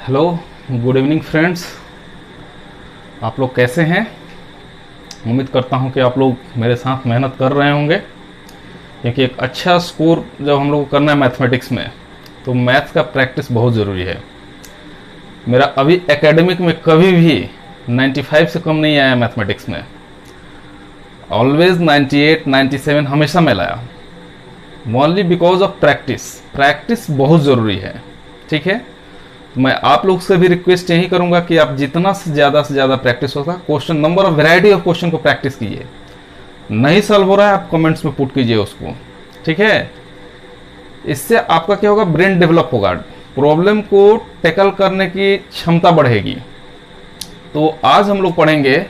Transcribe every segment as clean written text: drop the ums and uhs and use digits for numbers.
Hello, good evening friends. आप लोग कैसे हैं? उम्मीद करता हूं कि आप लोग मेरे साथ मेहनत कर रहे होंगे, क्योंकि एक अच्छा स्कोर जब हम लोग को करना है मैथमेटिक्स में तो मैथ्स का प्रैक्टिस बहुत ज़रूरी है। मेरा अभी एकेडमिक में कभी भी 95 से कम नहीं आया मैथमेटिक्स में, ऑलवेज 98 97 हमेशा मैं लाया, only because of practice. Practice बहुत ज़रूरी है, ठीक है। मैं आप लोग से भी रिक्वेस्ट यही करूंगा कि आप जितना से ज़्यादा प्रैक्टिस होगा, question number of variety of question को प्रैक्टिस कीजिए। नहीं सॉल्व हो रहा है आप कमेंट्स में पुट कीजिए उसको, ठीक है। इससे आपका क्या होगा, ब्रेन डेवलप होगा, प्रॉब्लम को टैकल करने की क्षमता बढ़ेगी। तो आज हम लोग पढ़ेंगे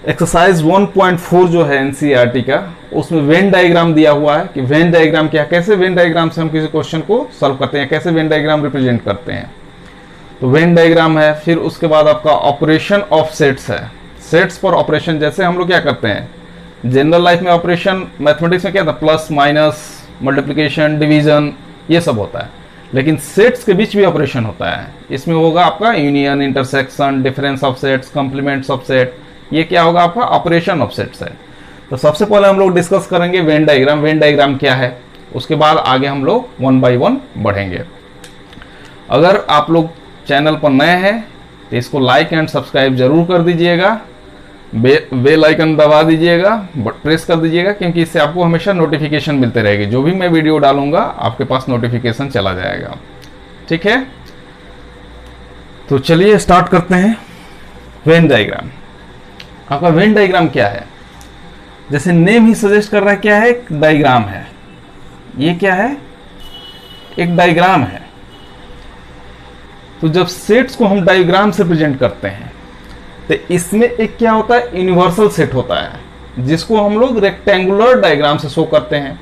एक्सरसाइज 1.4 जो है एनसीईआरटी का, उसमें वेन डायग्राम दिया हुआ है कि वेन डायग्राम क्या, कैसे वेन डायग्राम से हम किसी क्वेश्चन को सॉल्व करते हैं, कैसे वेन डायग्राम रिप्रेजेंट करते हैं। तो वेन डायग्राम है, फिर उसके बाद आपका ऑपरेशन ऑफ सेट्स है। सेट्स पर ऑपरेशन, जैसे हम लोग क्या करते हैं जनरल लाइफ में, ऑपरेशन मैथमेटिक्स में क्या था, प्लस माइनस मल्टीप्लिकेशन डिवीजन ये सब होता है, लेकिन सेट्स के बीच भी ऑपरेशन होता है। इसमें होगा आपका union, intersection, difference of sets, complements of set, ये क्या होगा आपका ऑपरेशन ऑफ सेट्स है। तो सबसे पहले हम लोग डिस्कस करेंगे वेन डायग्राम। वेन डायग्राम क्या है, उसके बाद आगे हम लोग 1 बाय 1 बढ़ेंगे। अगर आप लोग चैनल पर नए हैं तो इसको लाइक एंड सब्सक्राइब जरूर कर दीजिएगा, बेल आइकन दबा दीजिएगा, प्रेस कर दीजिएगा, क्योंकि इससे आपको हमेशा नोटिफिकेशन मिलते रहेगी। जो भी मैं वीडियो डालूंगा आपके पास नोटिफिकेशन चला जाएगा, ठीक है। तो चलिए स्टार्ट करते हैं। वेन डायग्राम, आपका वेन डायग्राम क्या है, जैसे नेम ही सजेस्ट कर रहा है, क्या है, एक डायग्राम है। ये क्या है, एक डायग्राम है। तो जब सेट्स को हम डायग्राम से प्रेजेंट करते हैं तो इसमें एक क्या होता है, यूनिवर्सल सेट होता है, जिसको हम लोग रेक्टेंगुलर डायग्राम से शो करते हैं।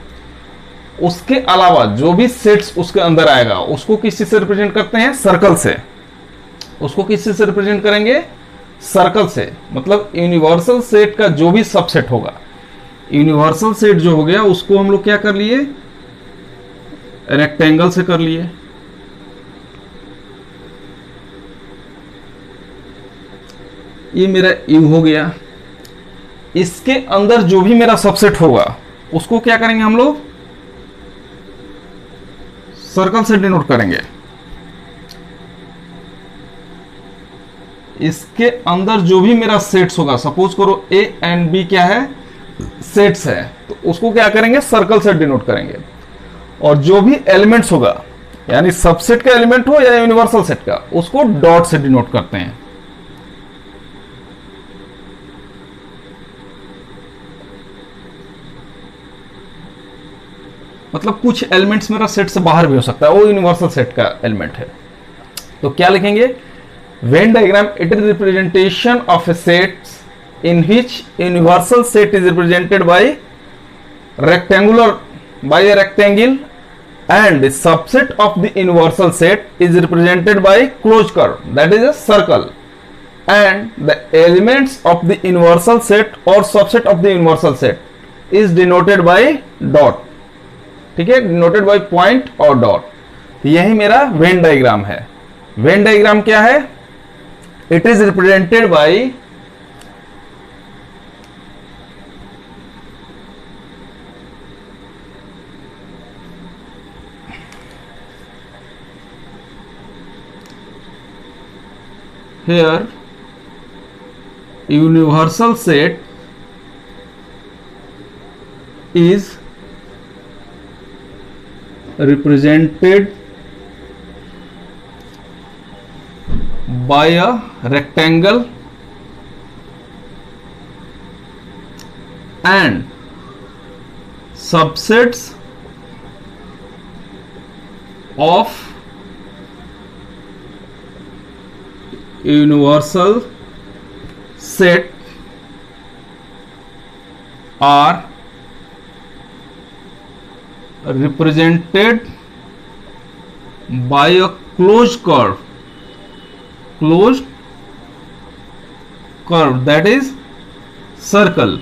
उसके अलावा जो भी सेट्स उसके अंदर आएगा उसको किस चीज से रिप्रेजेंट करते हैं, सर्कल से। उसको किस चीज से रिप्रेजेंट करेंगे, सर्कल से। मतलब यूनिवर्सल सेट का जो भी सबसेट होगा, यूनिवर्सल सेट जो हो गया उसको हम लोग क्या कर लिए, रेक्टेंगल से कर लिए। ये मेरा यू हो गया। इसके अंदर जो भी मेरा सबसेट होगा उसको क्या करेंगे हम लोग, सर्कल से डिनोट करेंगे। इसके अंदर जो भी मेरा सेट्स होगा, सपोज करो ए एंड बी क्या है, सेट्स है, तो उसको क्या करेंगे, सर्कल से डिनोट करेंगे। और जो भी एलिमेंट्स होगा, यानी सबसेट का एलिमेंट हो या यूनिवर्सल सेट का, उसको डॉट से डिनोट करते हैं। मतलब कुछ एलिमेंट्स मेरा सेट से बाहर भी हो सकता है, वो यूनिवर्सल सेट का एलिमेंट है। तो क्या लिखेंगे, Venn diagram, it is representation of a set in which universal set is represented by a rectangle, and the subset of the universal set is represented by closed curve, that is a circle, and the elements of the universal set or subset of the universal set is denoted by dot, ठीक है, denoted by point और dot। यही मेरा Venn diagram है। Venn diagram क्या है, it is represented by here universal set is represented by a rectangle and subsets of universal set are represented by a closed curve, that is circle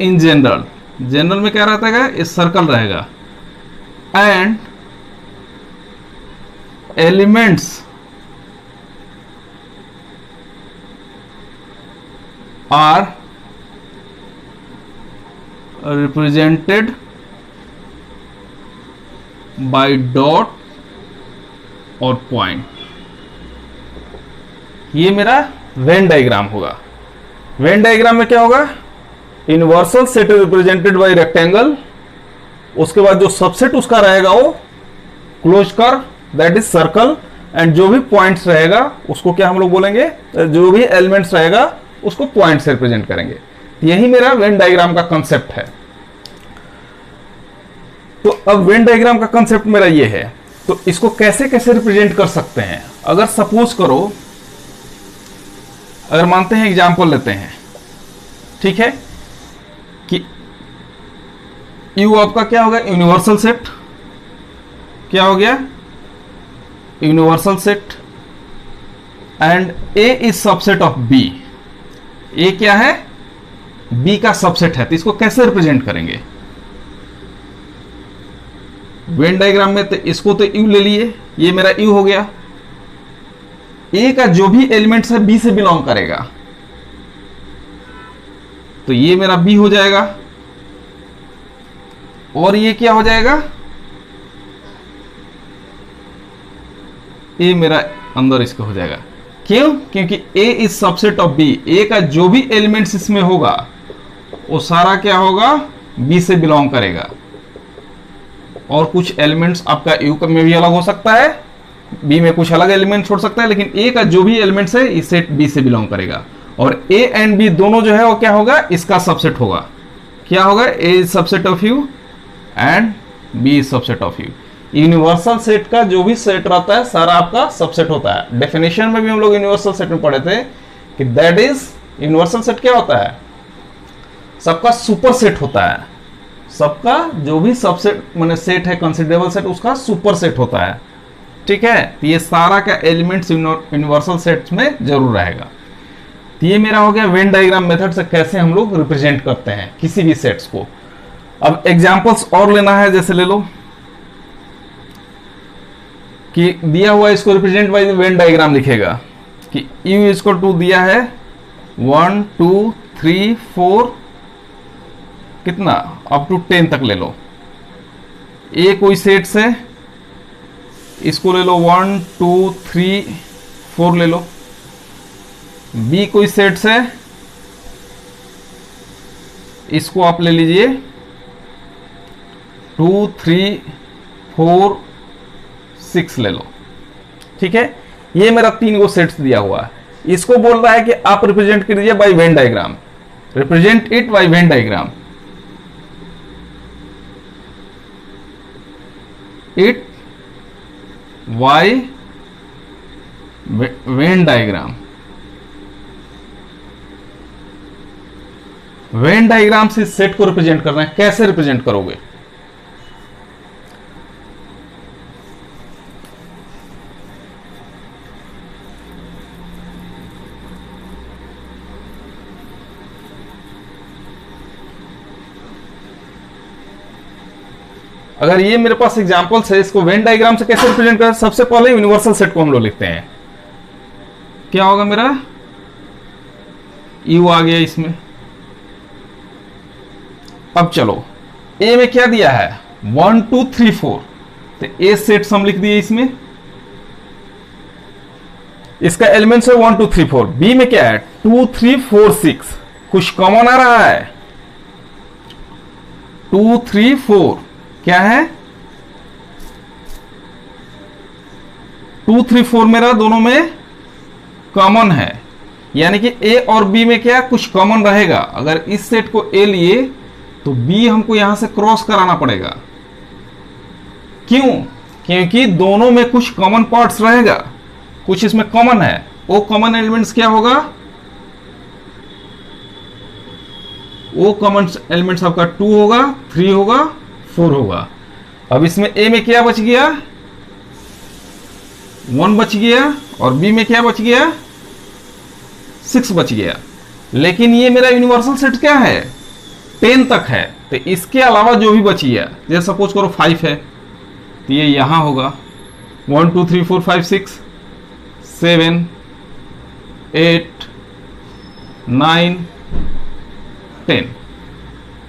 in general में क्या रहता है, इस circle रहेगा। and elements are represented by dot और point. ये मेरा Venn diagram होगा। वेन डायग्राम में क्या होगा, universal set represented by rectangle, उसके बाद जो सबसेट उसका रहेगा वो close curve that is circle, and जो भी पॉइंट्स रहेगा उसको क्या हम लोग बोलेंगे, जो भी एलिमेंट्स रहेगा उसको पॉइंट से रिप्रेजेंट करेंगे। यही मेरा वेन डायग्राम का कंसेप्ट है। तो अब वेन डायग्राम का कंसेप्ट मेरा ये है, तो इसको कैसे कैसे रिप्रेजेंट कर सकते हैं। अगर सपोज करो, अगर मानते हैं एग्जांपल लेते हैं, ठीक है, कि यू आपका क्या होगा, यूनिवर्सल सेट, क्या हो गया, universal set, and A is subset of B. A क्या है, बी का सबसेट है। तो इसको कैसे रिप्रेजेंट करेंगे वेन डायग्राम में, तो इसको तो यू ले लिए, ये मेरा यू हो गया। ए का जो भी एलिमेंट्स है बी से बिलोंग करेगा, तो ये मेरा बी हो जाएगा, और ये क्या हो जाएगा, ए मेरा अंदर इसका हो जाएगा। क्यों, क्योंकि ए इज सबसेट ऑफ बी। ए का जो भी एलिमेंट्स इसमें होगा वो सारा क्या होगा, बी से बिलोंग करेगा। और कुछ एलिमेंट्स आपका यू में भी अलग हो सकता है, बी में कुछ अलग एलिमेंट छोड़ सकता है, लेकिन ए का जो भी एलिमेंट्स है इस सेट बी से बिलोंग करेगा। और ए एंड बी दोनों जो है वो क्या होगा, इसका सबसेट होगा। क्या होगा, A is subset of U and B is subset of U. Universal set का जो भी सेट रहता है सारा आपका सबसेट होता है। डेफिनेशन में भी हम लोग यूनिवर्सल सेट में पढ़े थे कि दैट इज, यूनिवर्सल सेट क्या होता है, सबका सुपर सेट होता है। सबका जो भी सबसेट माने सेट है, कंसिडरेबल सेट, उसका सुपर सेट होता है। ठीक है, तो ये सारा का एलिमेंट्स यूनिवर्सल सेट्स में जरूर रहेगा। तो ये मेरा हो गया वेन डायग्राम मेथड से कैसे हम लोग रिप्रेजेंट करते हैं किसी भी सेट्स को। अब एग्जांपल्स और लेना है, जैसे ले लो कि दिया हुआ इसको रिप्रेजेंट बाय वेन डायग्राम लिखेगा कि U इसको 2 दिया है, 1 2 3 4 कितना, अप टू 10 तक ले लो। ए कोई सेट से इसको ले लो 1 2 3 4 ले लो। बी कोई सेट से इसको आप ले लीजिए 2 3 4 6 ले लो। ठीक है, ये मेरा 3 गो सेट्स दिया हुआ है। इसको बोल रहा है कि आप रिप्रेजेंट कीजिए by Venn diagram, represent it by Venn diagram. It why Venn diagram. Venn diagram से सेट को रिप्रेजेंट करना है। कैसे रिप्रेजेंट करोगे, अगर ये मेरे पास एग्जांपल्स है, इसको वेन डायग्राम से कैसे रिप्रेजेंट करें। सबसे पहले यूनिवर्सल सेट को हम लोग लिखते हैं। क्या होगा मेरा, यू आ गया इसमें। अब चलो ए में क्या दिया है, 1 2 3 4, तो ए सेट्स हम लिख दिए इसमें, इसका एलिमेंट्स है 1 2 3 4। बी में क्या है 2 3 4 6, कुछ कॉमन आ रहा है 2 3 4, क्या है 2 3 4 मेरा दोनों में कॉमन है, यानी कि ए और बी में क्या कुछ कॉमन रहेगा। अगर इस सेट को ए लिए तो बी हमको यहां से क्रॉस कराना पड़ेगा। क्यों, क्योंकि दोनों में कुछ कॉमन पार्ट्स रहेगा, कुछ इसमें कॉमन है। वो कॉमन एलिमेंट्स क्या होगा, वो कॉमन एलिमेंट्स आपका 2 होगा, 3 होगा, 4 होगा। अब इसमें ए में क्या बच गया, 1 बच गया, और बी में क्या बच गया 6 बच गया। लेकिन ये मेरा यूनिवर्सल सेट क्या है 10 तक है, तो इसके अलावा जो भी बच गया, जैसे सपोज करो 5 है, तो ये यहाँ होगा 1 2 3 4 5 6 7 8 9 10।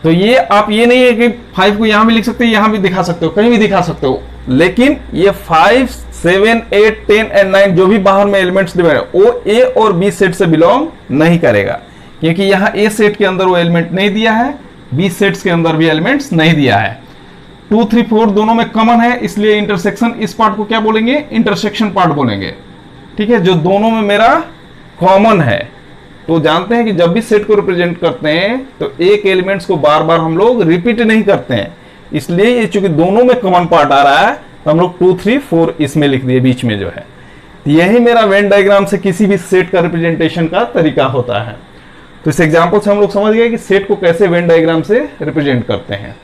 तो ये आप ये नहीं है कि 5 को यहां भी लिख सकते हो, यहां भी दिखा सकते हो, कहीं भी दिखा सकते हो, लेकिन ये 5 7 8 10 एंड 9 जो भी बाहर में एलिमेंट्स दिए वो ए और बी सेट से बिलोंग नहीं करेगा, क्योंकि यहां ए सेट के अंदर वो एलिमेंट नहीं दिया है, बी सेट्स के अंदर भी एलिमेंट्स नहीं दिया है। 2 3 4 दोनों में कॉमन है, इसलिए इंटरसेक्शन इस पार्ट को क्या बोलेंगे, इंटरसेक्शन पार्ट बोलेंगे। ठीक है, जो दोनों में मेरा कॉमन है। तो जानते हैं कि जब भी सेट को रिप्रेजेंट करते हैं तो एक एलिमेंट्स को बार बार हम लोग रिपीट नहीं करते हैं, इसलिए ये चूंकि दोनों में कॉमन पार्ट आ रहा है तो हम लोग 2 3 4 इसमें लिख दिए बीच में जो है। यही मेरा वेन डायग्राम से किसी भी सेट का रिप्रेजेंटेशन का तरीका होता है। तो इस एग्जाम्पल से हम लोग समझ गए कि सेट को कैसे वेन डायग्राम से रिप्रेजेंट करते हैं।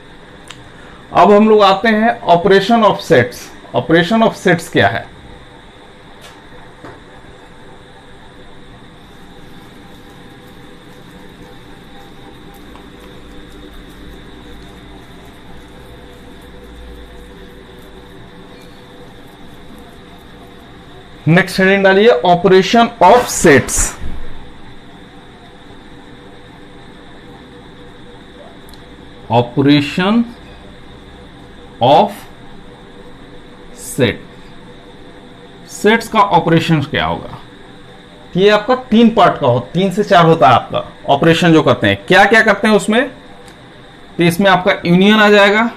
अब हम लोग आते हैं operation of sets. Operation of sets क्या है? नेक्स्ट हेडिंग डालिए operation of sets. Operation of set. Sets का ऑपरेशन क्या होगा? ये आपका 3 पार्ट का हो, 3 से 4 होता है आपका ऑपरेशन जो करते हैं। क्या क्या करते हैं उसमें? तो इसमें आपका यूनियन आ जाएगा।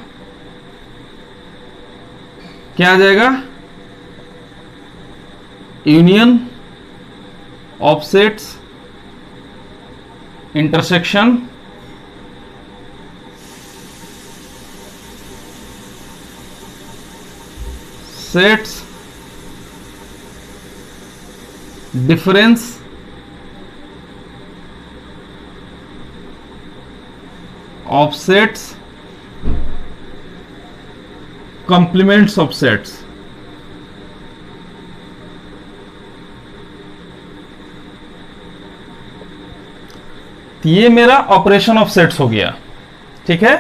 क्या आ जाएगा? Union of sets, intersection, sets, difference, of sets, complements of sets. ये मेरा ऑपरेशन ऑफ सेट्स हो गया। ठीक है,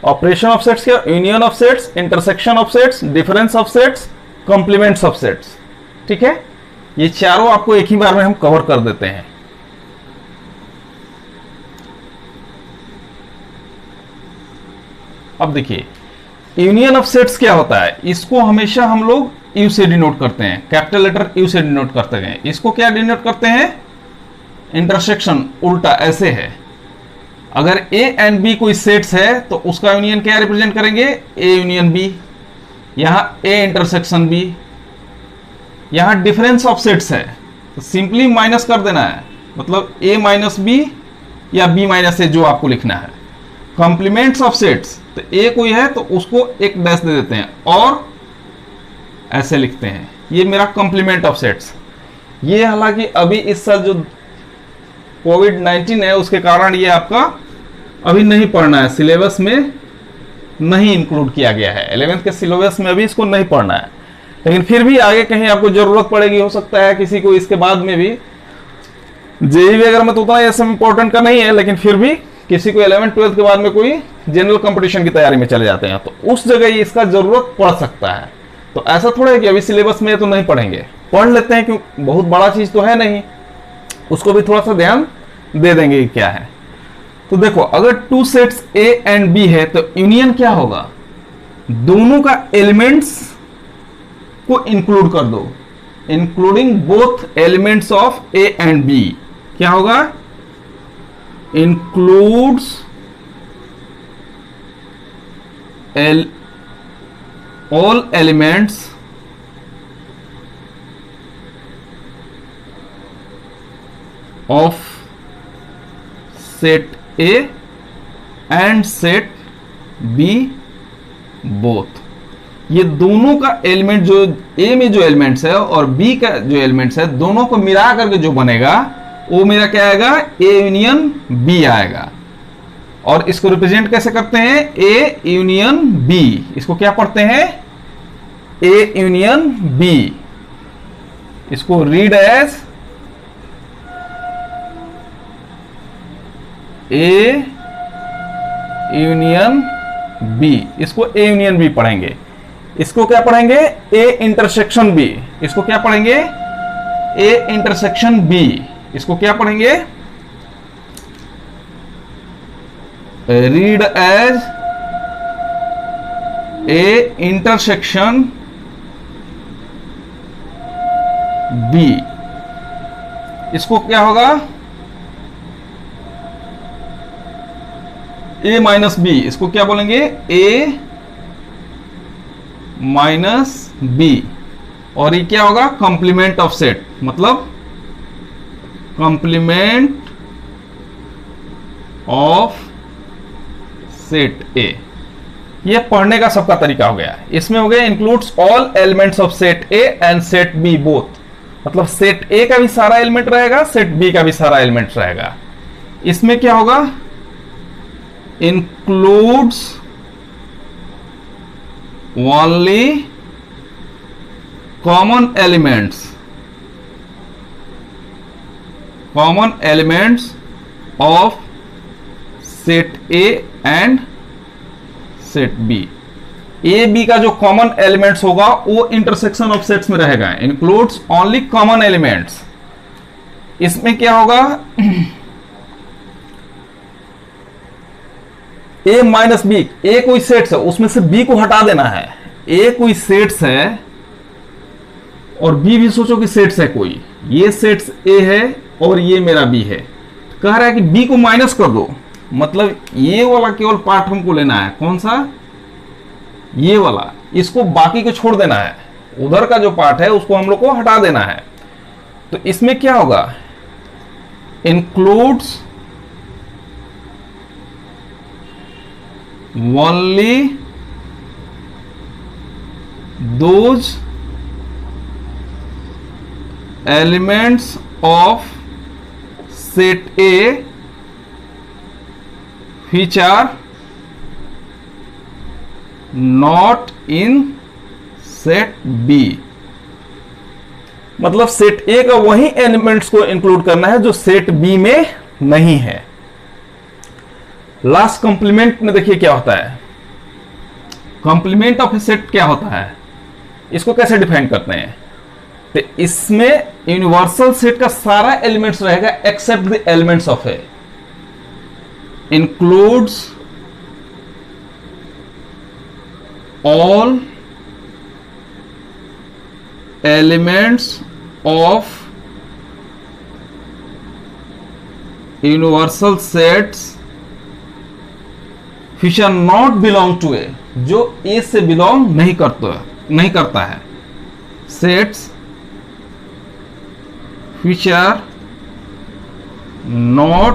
ऑपरेशन ऑफ सेट्स क्या? Union of sets, intersection of sets, difference of sets, complements of sets. ठीक है, ये चारों आपको एक ही बार में हम कवर कर देते हैं। अब देखिए यूनियन ऑफ सेट्स क्या होता है, इसको हमेशा हम लोग यू से डिनोट करते हैं, कैपिटल लेटर यू से डिनोट करते हैं। इसको क्या डिनोट करते हैं? इंटरसेक्शन उल्टा ऐसे है। अगर ए एंड बी कोई सेट्स है तो उसका यूनियन क्या रिप्रेजेंट करेंगे? A union B. यहां ए इंटरसेक्शन बी। यहां डिफरेंस ऑफ सेट्स है तो सिंपली माइनस कर देना है, मतलब ए माइनस बी या बी माइनस ए जो आपको लिखना है। कॉम्प्लीमेंट्स ऑफ सेट्स, तो ए कोई है तो उसको एक डैश दे देते हैं और ऐसे लिखते हैं, ये मेरा कॉम्प्लीमेंट ऑफ सेट्स। ये हालांकि अभी इस साल जो कोविड-19 है उसके कारण ये आपका अभी नहीं पढ़ना है, सिलेबस में नहीं इंक्लूड किया गया है। 11th के सिलेबस में अभी इसको नहीं पढ़ना है, लेकिन फिर भी आगे कहीं आपको जरूरत पड़ेगी, हो सकता है किसी को इसके बाद में भी। जेईई वगैरह में तो उतना ये सब इंपॉर्टेंट का नहीं है, लेकिन फिर भी किसी को 11th 12th के बाद में कोई जनरल कंपटीशन की तैयारी में चले जाते हैं तो उस जगह इसका जरूरत पड़ सकता है। तो ऐसा थोड़ा है कि अभी सिलेबस में तो नहीं पढ़ेंगे, पढ़ लेते हैं, क्यों बहुत बड़ा चीज तो है नहीं, उसको भी थोड़ा सा ध्यान दे देंगे क्या है। तो देखो अगर 2 सेट्स ए एंड बी है तो यूनियन क्या होगा? दोनों का एलिमेंट्स को इंक्लूड कर दो, including both elements of A and B. क्या होगा? Includes all elements of set A and set B both. ये दोनों का एलिमेंट जो ए में जो एलिमेंट्स है और बी का जो एलिमेंट्स है दोनों को मिला करके जो बनेगा वो मेरा क्या आएगा? ए यूनियन बी आएगा। और इसको रिप्रेजेंट कैसे करते हैं? A union B. इसको क्या पढ़ते हैं? A union B. इसको read as A union B. इसको ए यूनियन बी पढ़ेंगे। इसको क्या पढ़ेंगे, ए इंटरसेक्शन बी। इसको क्या पढ़ेंगे, ए इंटरसेक्शन बी। इसको क्या पढ़ेंगे, read as A intersection B. इसको क्या होगा, ए माइनस बी। इसको क्या बोलेंगे, ए माइनस बी। और ये क्या होगा, कंप्लीमेंट ऑफ सेट, मतलब कंप्लीमेंट ऑफ सेट ए। ये पढ़ने का सबका तरीका हो गया। इसमें हो गया includes all elements of set A and set B both, मतलब सेट ए का भी सारा एलिमेंट रहेगा, सेट बी का भी सारा एलिमेंट रहेगा। इसमें क्या होगा, includes only common elements of set A and set B. A B का जो कॉमन एलिमेंट्स होगा वो इंटरसेक्शन ऑफ सेट्स में रहेगा। Includes only common elements. इसमें क्या होगा, ए माइनस बी, ए कोई सेट्स है उसमें से बी को हटा देना है। ए कोई सेट्स है और बी भी सोचो कि सेट्स है कोई, ये सेट्स ए है और ये मेरा बी है। कह रहा है कि बी को माइनस कर दो, मतलब ये वाला केवल पार्ट हमको लेना है। कौन सा, ये वाला, इसको बाकी को छोड़ देना है। उधर का जो पार्ट है उसको हम लोग को हटा देना है। तो इसमें क्या होगा, includes only those elements of set A which are not in set B। मतलब सेट ए का वही एलिमेंट्स को इंक्लूड करना है जो सेट बी में नहीं है। लास्ट कंप्लीमेंट में देखिए क्या होता है, कंप्लीमेंट ऑफ ए सेट क्या होता है, इसको कैसे डिफाइन करते हैं। तो इसमें यूनिवर्सल सेट का सारा एलिमेंट्स रहेगा except the elements of A. includes all elements of universal sets which are not belong to A, जो A से बिलोंग नहीं करता है। Sets which are not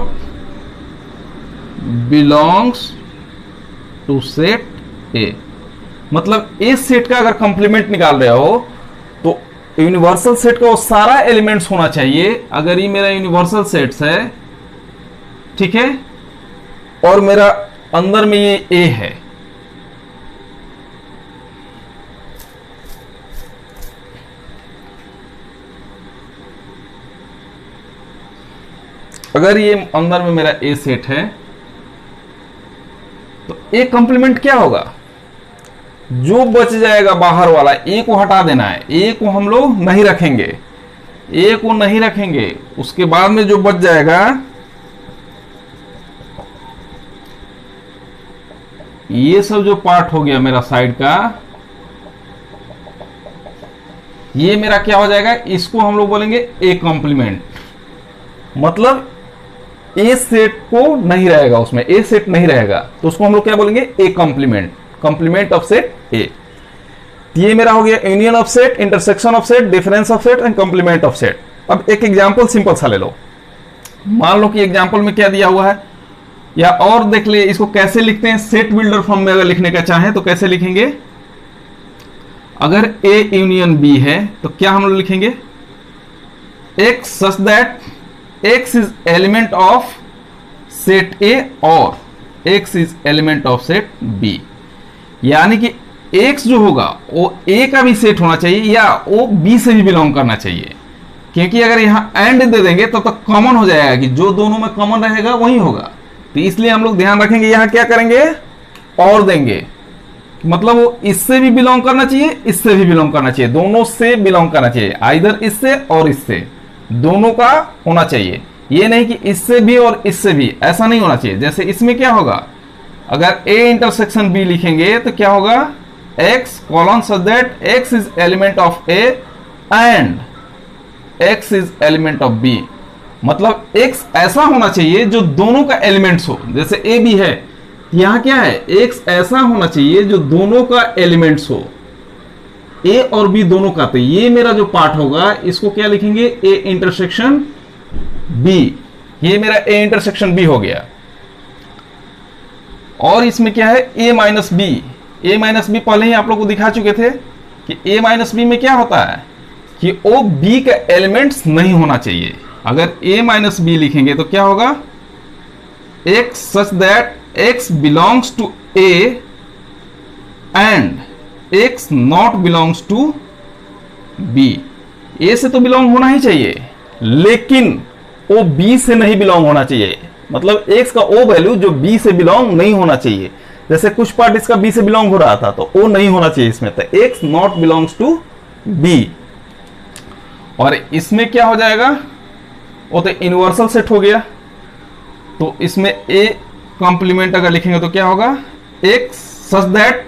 belongs to set A। मतलब ए सेट का अगर कंप्लीमेंट निकाल रहे हो तो यूनिवर्सल सेट का वो सारा एलिमेंट्स होना चाहिए। अगर ये मेरा यूनिवर्सल सेट्स है, ठीक है, और मेरा अंदर में ये ए है, अगर ये अंदर में मेरा ए सेट है तो ए कंप्लीमेंट क्या होगा, जो बच जाएगा बाहर वाला ए को हटा देना है। ए को हम लोग नहीं रखेंगे, ए को नहीं रखेंगे। उसके बाद में जो बच जाएगा, ये सब जो पार्ट हो गया मेरा साइड का, ये मेरा क्या हो जाएगा, इसको हम लोग बोलेंगे ए कंप्लीमेंट। मतलब ए सेट को नहीं रहेगा, उसमें ए सेट नहीं रहेगा तो उसको हम लोग क्या बोलेंगे, A complement, complement of set A. ये मेरा हो गया union of set, intersection of set, difference of set and complement of set. अब एक एग्जांपल सिंपल सा ले लो। मान लो कि एग्जांपल में क्या दिया हुआ है, या और देख ले इसको कैसे लिखते हैं। सेट बिल्डर फॉर्म में अगर लिखने का चाहें तो कैसे लिखेंगे, अगर ए यूनियन बी है तो क्या हम लोग लिखेंगे, x such that X is element of set A और X is element of set B। यानी कि X जो होगा वो A का भी सेट होना चाहिए या वो B से भी बिलोंग करना चाहिए। क्योंकि अगर यहाँ एंड दे देंगे तो कॉमन हो जाएगा कि जो दोनों में कॉमन रहेगा वही होगा। तो इसलिए हम लोग ध्यान रखेंगे, यहाँ क्या करेंगे, और देंगे। मतलब वो इससे भी बिलोंग करना चाहिए, इससे भी बिलोंग करना चाहिए, दोनों से बिलोंग करना चाहिए, आइदर इससे और इससे, दोनों का होना चाहिए। ये नहीं कि इससे भी और इससे भी, ऐसा नहीं होना चाहिए। जैसे इसमें क्या होगा, अगर A इंटरसेक्शन B लिखेंगे तो क्या होगा, X colon such that X is element of A and X is element of B। मतलब X ऐसा होना चाहिए जो दोनों का एलिमेंट्स हो। जैसे A B है, यहां क्या है, X ऐसा होना चाहिए जो दोनों का एलिमेंट्स हो, A और B दोनों का। तो ये मेरा जो पार्ट होगा इसको क्या लिखेंगे, A इंटरसेक्शन B। ये मेरा A इंटरसेक्शन B हो गया। और इसमें क्या है, A minus B. A minus B पहले ही आप लोग को दिखा चुके थे कि A माइनस बी में क्या होता है कि O B का एलिमेंट्स नहीं होना चाहिए। अगर A माइनस बी लिखेंगे तो क्या होगा, X such that X belongs to A and X not belongs to B। A से तो बिलोंग होना ही चाहिए, लेकिन O B से नहीं बिलोंग होना चाहिए। मतलब X का O वैल्यू जो B से बिलोंग नहीं होना चाहिए। जैसे कुछ पार्ट इसका B से बिलोंग हो रहा था तो O नहीं होना चाहिए इसमें, तो X not belongs to B। और इसमें क्या हो जाएगा, वो तो यूनिवर्सल सेट हो गया। तो इसमें A कॉम्प्लीमेंट अगर लिखेंगे तो क्या होगा, X सच दैट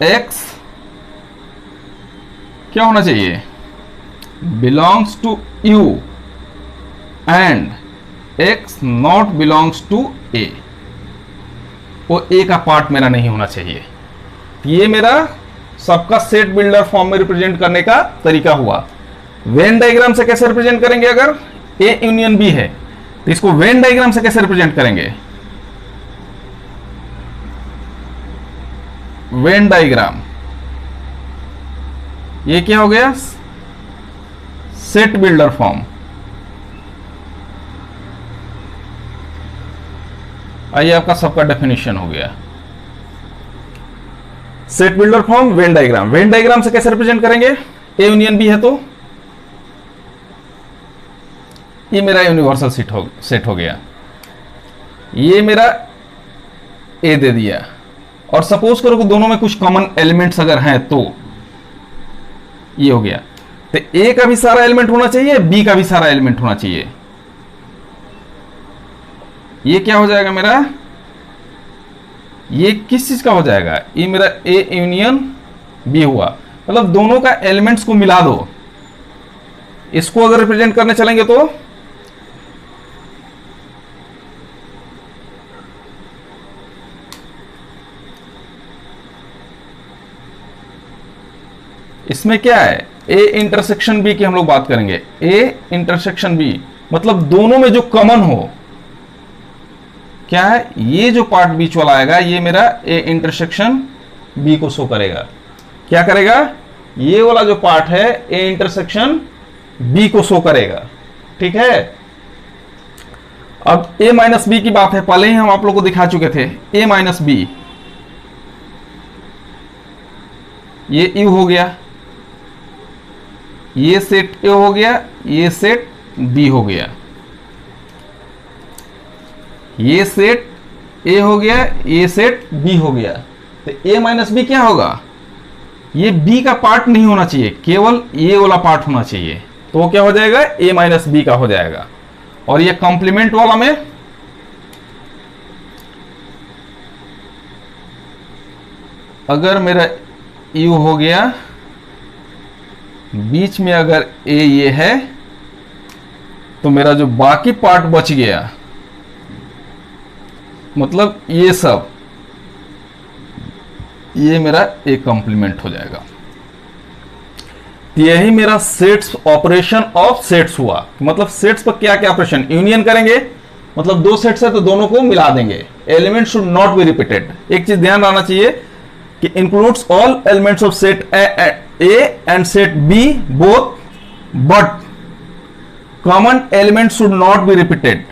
X क्या होना चाहिए, belongs to U and X not belongs to A। वो A का पार्ट मेरा नहीं होना चाहिए। ये मेरा सबका सेट बिल्डर फॉर्म में रिप्रेजेंट करने का तरीका हुआ। वेन डायग्राम से कैसे रिप्रेजेंट करेंगे, अगर A यूनियन B है तो इसको वेन डायग्राम से कैसे रिप्रेजेंट करेंगे, वेन डायग्राम, ये क्या हो गया, सेट बिल्डर फॉर्म। आइए आपका सबका डेफिनेशन हो गया, set builder form, when diagram. Venn diagram से कैसे रिप्रेजेंट करेंगे, ए यूनियन बी है तो ये मेरा यूनिवर्सल सेट हो गया, ये मेरा ए दे दिया। और सपोज करो कि दोनों में कुछ कॉमन एलिमेंट्स अगर हैं तो ये हो गया। तो ए का भी सारा एलिमेंट होना चाहिए, बी का भी सारा एलिमेंट होना चाहिए। ये क्या हो जाएगा मेरा, ये किस चीज का हो जाएगा, ये मेरा ए यूनियन बी हुआ। मतलब दोनों का एलिमेंट्स को मिला दो। इसको अगर रिप्रेजेंट करने चलेंगे तो इसमें क्या है, ए इंटरसेक्शन बी की हम लोग बात करेंगे। ए इंटरसेक्शन बी मतलब दोनों में जो कॉमन हो, क्या है, ये जो पार्ट बीच वाला आएगा ये मेरा ए इंटरसेक्शन बी को शो करेगा। क्या करेगा, ये वाला जो पार्ट है ए इंटरसेक्शन बी को शो करेगा। ठीक है, अब ए माइनस बी की बात है, पहले ही हम आप लोग को दिखा चुके थे। ए माइनस बी, ये यू हो गया, ये सेट ए हो गया, ये सेट बी हो गया, ये सेट ए हो गया, ये सेट बी हो गया। तो ए माइनस बी क्या होगा, ये बी का पार्ट नहीं होना चाहिए, केवल ये वाला पार्ट होना चाहिए। तो वो क्या हो जाएगा, ए माइनस बी का हो जाएगा। और ये कॉम्प्लीमेंट वाला में अगर मेरा यू हो गया, बीच में अगर ए ये है, तो मेरा जो बाकी पार्ट बच गया, मतलब ये सब, ये मेरा एक कॉम्प्लीमेंट हो जाएगा। यही मेरा सेट्स, ऑपरेशन ऑफ सेट्स हुआ। मतलब सेट्स पर क्या क्या ऑपरेशन, यूनियन करेंगे, मतलब दो सेट्स है तो दोनों को मिला देंगे। Element should not be repeated. एक चीज ध्यान रखना चाहिए कि includes all elements of set A and set B both, but common element should not be repeated.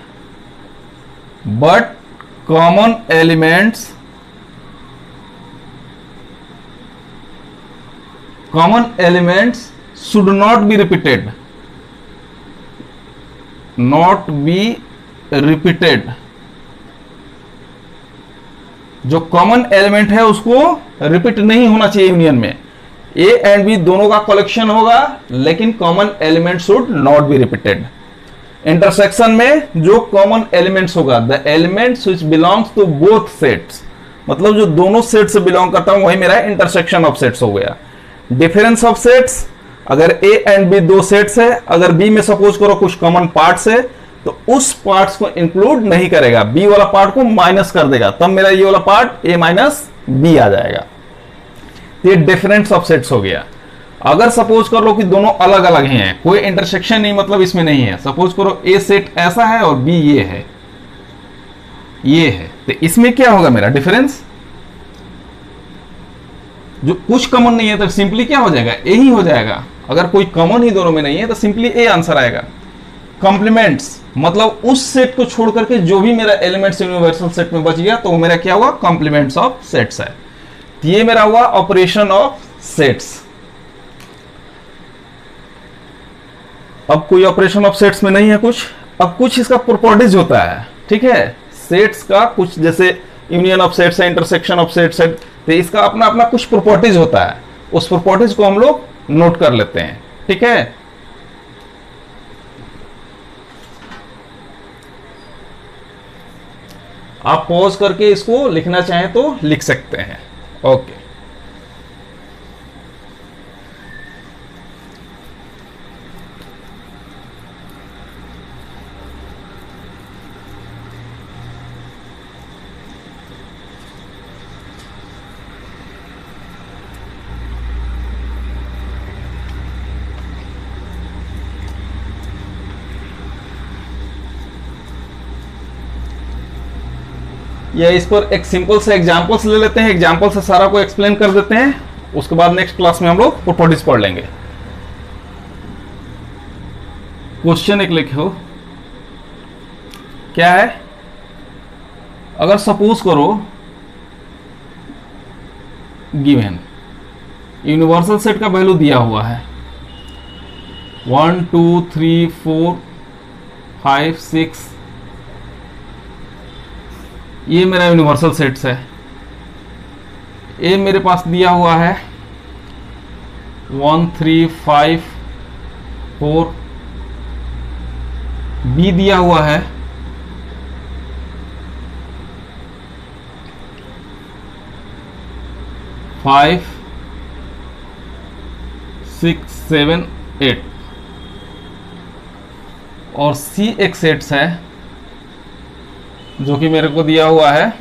But common elements should not be repeated, जो कॉमन एलिमेंट है उसको repeat नहीं होना चाहिए यूनियन में। ए एंड बी दोनों का कलेक्शन होगा, लेकिन common element should not be repeated. Intersection में जो कॉमन एलिमेंट्स होगा, the elements which belongs to both sets, मतलब जो दोनों सेट से बिलोंग करता हूं वही मेरा इंटरसेक्शन ऑफ सेट्स हो गया। डिफरेंस ऑफ सेट्स, अगर ए एंड बी दो सेट्स है, अगर बी में सपोज करो कुछ कॉमन पार्ट्स है तो उस पार्ट्स को इंक्लूड नहीं करेगा, बी वाला पार्ट को माइनस कर देगा, तब मेरा ये वाला पार्ट ए माइनस बी आ जाएगा। ये डिफरेंस ऑफ सेट्स हो गया। अगर सपोज कर लो कि दोनों अलग अलग हैं, कोई इंटरसेक्शन नहीं, मतलब इसमें नहीं है, सपोज करो ए सेट ऐसा है और बी ये है, तो इसमें क्या होगा मेरा डिफरेंस, जो कुछ कॉमन नहीं है तो सिंपली क्या हो जाएगा, ए ही हो जाएगा। अगर कोई कॉमन ही दोनों में नहीं है तो सिंपली ए आंसर आएगा। कॉम्प्लीमेंट्स, मतलब उस सेट को छोड़ करके जो भी मेरा एलिमेंट्स यूनिवर्सल सेट में बच गया तो वो मेरा क्या हुआ, कॉम्प्लीमेंट्स ऑफ सेट्स है। तो ये मेरा हुआ ऑपरेशन ऑफ सेट्स। अब कोई ऑपरेशन ऑफ सेट्स में नहीं है कुछ, अब कुछ इसका प्रॉपर्टीज होता है, ठीक है, सेट्स का कुछ, जैसे यूनियन ऑफ सेट्स है, इंटरसेक्शन ऑफ सेट्स है, तो इसका अपना अपना कुछ प्रॉपर्टीज होता है, उस प्रॉपर्टीज को हम लोग नोट कर लेते हैं, ठीक है। आप पॉज करके इसको लिखना चाहें तो लिख सकते हैं, ओके। या इस पर एक सिंपल से एग्जांपल्स ले लेते हैं, एग्जांपल से सारा को एक्सप्लेन कर देते हैं, उसके बाद नेक्स्ट क्लास में हम लोग प्रॉपर्टीज पढ़ लेंगे। क्वेश्चन एक लिखो, क्या है, अगर सपोज करो गिवन यूनिवर्सल सेट का वैल्यू दिया हुआ है 1 2 3 4 5 6, ये मेरा यूनिवर्सल सेट्स है। ए मेरे पास दिया हुआ है 1 3 5 4, बी दिया हुआ है 5 6 7 8, और सी एक सेट्स है जो कि मेरे को दिया हुआ है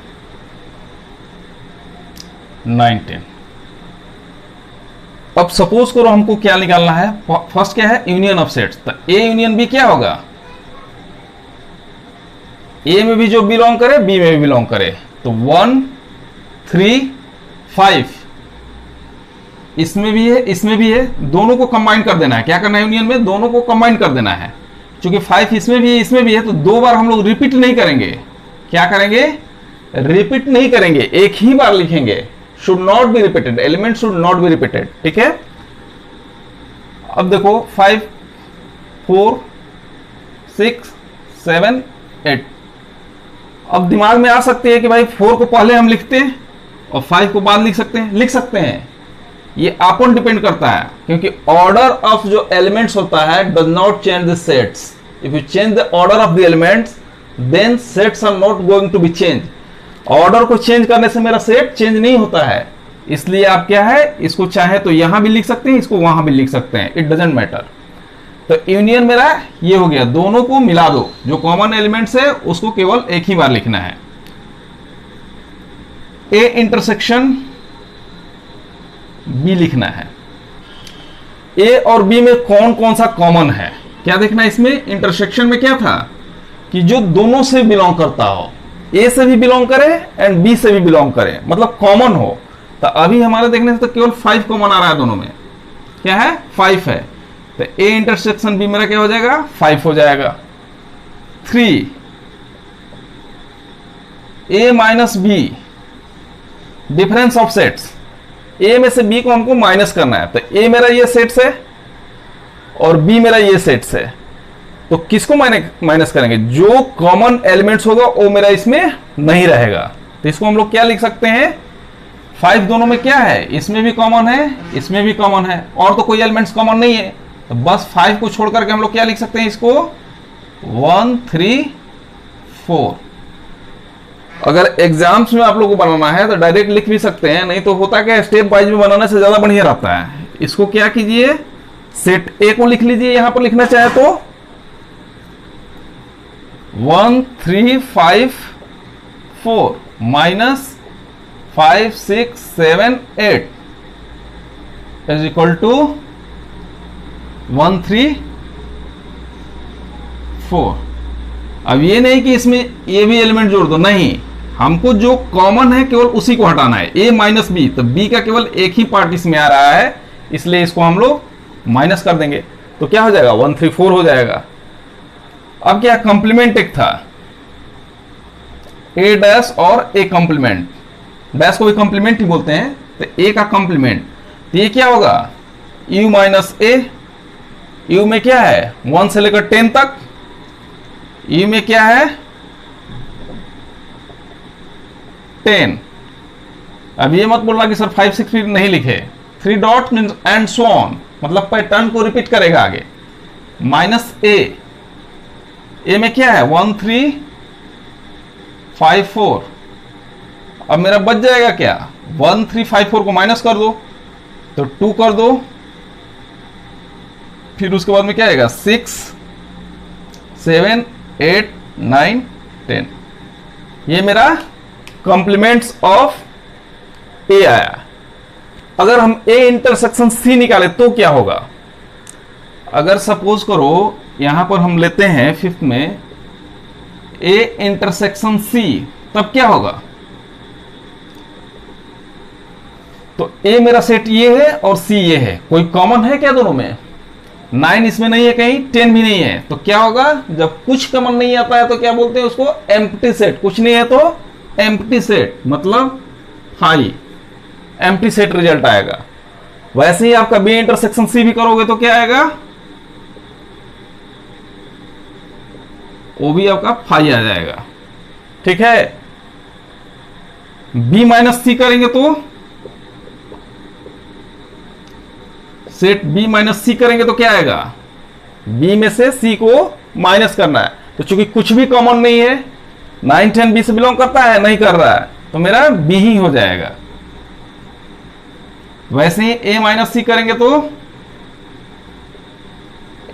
19। अब सपोज करो हमको क्या निकालना है, फर्स्ट क्या है, यूनियन ऑफ सेट्स। तो ए यूनियन बी क्या होगा, ए में भी जो बिलोंग करे बी में भी बिलोंग करे, तो 1 3 5 इसमें भी है इसमें भी है, दोनों को कंबाइन कर देना है। क्या करना है यूनियन में, दोनों को कंबाइन कर देना है। क्योंकि 5 इसमें भी है इसमें भी है, तो दो बार हम लोग रिपीट नहीं करेंगे। क्या करेंगे, रिपीट नहीं करेंगे, एक ही बार लिखेंगे। Should not be repeated, element should not be repeated, ठीक है। अब देखो 5 4 6 7 8, अब दिमाग में आ सकती है कि भाई 4 को पहले हम लिखते हैं और 5 को बाद लिख सकते हैं। ये अपन डिपेंड करता है, क्योंकि ऑर्डर ऑफ जो एलिमेंट्स होता है does not change the sets. If you change the order of the elements then sets are not going to be change. Order को चेंज करने से मेरा सेट चेंज नहीं होता है, इसलिए आप क्या है, इसको चाहे तो यहां भी लिख सकते हैं, इसको वहां भी लिख सकते हैं, इट डजेंट मैटर। तो यूनियन मेरा ये हो गया, दोनों को मिला दो, जो कॉमन एलिमेंट्स है उसको केवल एक ही बार लिखना है। ए इंटरसेक्शन बी लिखना है। ए और बी में कौन कौन सा कॉमन है, क्या देखना है इसमें। इंटरसेक्शन में क्या था कि जो दोनों से बिलोंग करता हो, ए से भी बिलोंग करे एंड बी से भी बिलोंग करे, मतलब कॉमन हो। तो अभी हमारे देखने से तो केवल 5 कॉमन आ रहा है दोनों में, क्या है 5 है। तो ए इंटरसेक्शन बी मेरा क्या हो जाएगा 5 हो जाएगा। 3 A minus B, difference of sets, A में से बी को हमको माइनस करना है। तो ए मेरा ये सेट्स है और बी मेरा ये सेट्स है, तो किसको माइनस करेंगे, जो कॉमन एलिमेंट्स होगा वो मेरा इसमें नहीं रहेगा। तो इसको हम लोग क्या लिख सकते हैं, 5 दोनों में क्या है, इसमें भी कॉमन है, इसमें भी कॉमन है, और तो कोई एलिमेंट्स कॉमन नहीं है, तो बस 5 को छोड़ करके हम लोग क्या लिख सकते हैं इसको, 1 3 4। अगर एग्जाम्स में आप लोग को बनाना है तो डायरेक्ट लिख भी सकते हैं, नहीं तो होता क्या स्टेप वाइज में बनाने से ज्यादा बढ़िया रहता है। इसको क्या कीजिए, सेट ए को लिख लीजिए, यहां पर लिखना चाहे तो 1 3 5 4 माइनस 5 6 7 8 इज इक्वल टू 1 3 4। अब ये नहीं कि इसमें ये भी एलिमेंट जोड़ दो, नहीं, हमको जो कॉमन है केवल उसी को हटाना है, a माइनस बी, तो b का केवल एक ही पार्ट इसमें आ रहा है, इसलिए इसको हम लोग माइनस कर देंगे, तो क्या हो जाएगा 1 3 4 हो जाएगा। अब क्या कंप्लीमेंट एक था, a डैश और a कंप्लीमेंट, डैश को भी कंप्लीमेंट ही बोलते हैं, तो a का कंप्लीमेंट, तो ये क्या होगा u माइनस a, u में क्या है 1 से लेकर 10 तक, u में क्या है 10। अब ये मत बोलना कि सर 5 6 फिर नहीं लिखे, 3 dot means and so on, मतलब पैटर्न को रिपीट करेगा आगे, माइनस ए में क्या है 1 3 5 4। अब मेरा बच जाएगा क्या, 1 3 5 4 को माइनस कर दो तो 2 कर दो, फिर उसके बाद में क्या आएगा 6 7 8 9 10। ये मेरा कॉम्प्लीमेंट्स ऑफ ए आया। अगर हम ए इंटरसेक्शन सी निकाले तो क्या होगा, अगर सपोज करो यहां पर हम लेते हैं 5th में ए इंटरसेक्शन सी, तब क्या होगा, तो ए मेरा सेट ये है और सी ये है, कोई कॉमन है क्या दोनों में, 9 इसमें नहीं है कहीं, 10 भी नहीं है, तो क्या होगा, जब कुछ कॉमन नहीं आता है तो क्या बोलते हैं उसको, एम्प्टी सेट, कुछ नहीं है तो एम्प्टी सेट, मतलब हाई एम्प्टी सेट रिजल्ट आएगा। वैसे ही आपका बी इंटरसेक्शन सी भी करोगे तो क्या आएगा, वो भी आपका फाई आ जाएगा, ठीक है। बी माइनस सी करेंगे तो सेट बी माइनस सी करेंगे तो क्या आएगा, बी में से सी को माइनस करना है, तो चूंकि कुछ भी कॉमन नहीं है, 9 10 बी से बिलोंग करता है, नहीं कर रहा है, तो मेरा बी ही हो जाएगा। वैसे ही ए माइनस सी करेंगे तो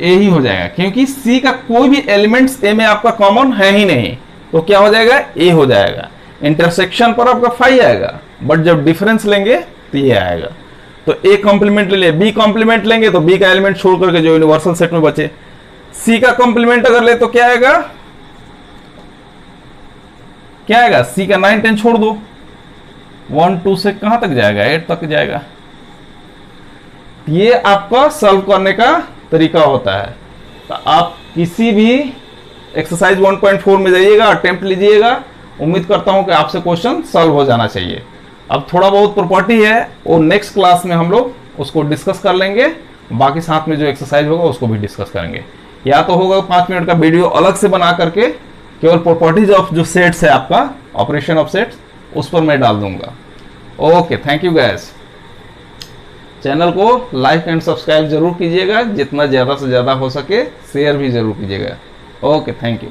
ए ही हो जाएगा, क्योंकि सी का कोई भी एलिमेंट्स ए में आपका कॉमन है ही नहीं, तो क्या हो जाएगा ए हो जाएगा। इंटरसेक्शन पर आपका फाई आएगा, बट जब डिफरेंस लेंगे तो ये आएगा। तो ए कॉम्प्लीमेंट ले लिया, बी कॉम्प्लीमेंट लेंगे तो बी का एलिमेंट छोड़ करके जो यूनिवर्सल सेट में बचे, सी का कॉम्प्लीमेंट अगर ले तो क्या आएगा, क्या आएगा, सी का 9 10 छोड़ दो, 1 2 से कहां तक जाएगा, 8 तक जाएगा। ये आपका सॉल्व करने का तरीका होता है। तो आप किसी भी एक्सरसाइज 1.4 में जाइएगा, अटेम्प्ट लीजिएगा, उम्मीद करता हूं कि आपसे क्वेश्चन सॉल्व हो जाना चाहिए। अब थोड़ा बहुत प्रॉपर्टी है वो नेक्स्ट क्लास में हम लोग उसको डिस्कस कर लेंगे, बाकी साथ में जो एक्सरसाइज होगा उसको भी डिस्कस करेंगे। या तो होगा 5 मिनट का वीडियो अलग से बना करके केवल प्रॉपर्टीज ऑफ जो सेट्स है आपका ऑपरेशन ऑफ सेट्स, उस पर मैं डाल दूंगा। Okay, thank you guys. Channel को लाइक एंड सब्सक्राइब जरूर कीजिएगा, जितना ज़्यादा से ज़्यादा हो सके शेयर भी जरूर कीजिएगा। Okay, thank you.